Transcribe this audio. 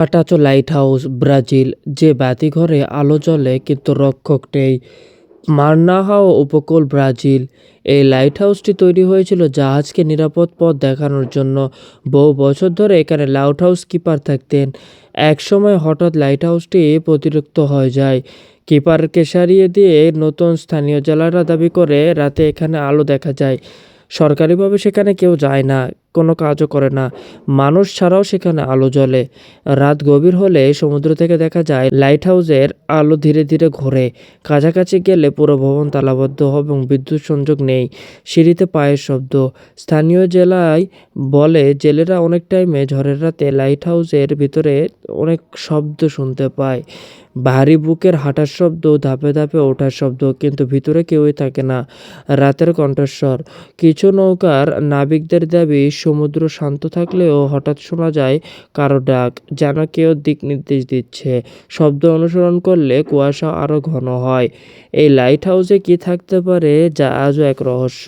কাটাচো lighthouse, Brazil. যে বাতিঘরে আলো জ্বলে কিন্তু রক্ষক নেই। মার্নাহাও উপকূল, ব্রাজিল। এই লাইটহাউসটি তৈরি হয়েছিল জাহাজকে নিরাপদ পথ দেখানোর জন্য। বহু বছর ধরে এখানে লাইটহাউস কিপার থাকতেন। একসময় হঠাৎ লাইটহাউসটি প্রতিরক্ত হয়ে যায়। কিপারকে সারিয়ে দিয়ে নতুন স্থানীয় জেলেরা দাবি করে রাতে এখানে আলো দেখা যায়। সরকারিভাবে সেখানে কেউ যায় না, কোনো কাজও করে না। মানুষ ছাড়াও সেখানে আলো জ্বলে। রাত গভীর হলে সমুদ্র থেকে দেখা যায় লাইটহাউসের আলো ধীরে ধীরে ঘোরে। কাছাকাছি গেলে পুরো ভবন তালাবদ্ধ এবং বিদ্যুৎ সংযোগ নেই। সিঁড়িতে পায়ের শব্দ। স্থানীয় জেলেরা অনেক টাইমে ঝড়ের রাতে লাইটহাউসের ভিতরে অনেক শব্দ শুনতে পায়। ভারী বুকের হাঁটার শব্দ, ধাপে ধাপে ওঠার শব্দ, কিন্তু ভিতরে কেউই থাকে না। রাতের কণ্ঠস্বর। কিছু নৌকার নাবিকদের দাবি সমুদ্র শান্ত থাকলেও হঠাৎ শোনা যায় কারো ডাক, যেন কেউ দিক নির্দেশ দিচ্ছে। শব্দ অনুসরণ করলে কুয়াশা আরো ঘন হয়। এই লাইট হাউসে কি থাকতে পারে যা আজও এক রহস্য।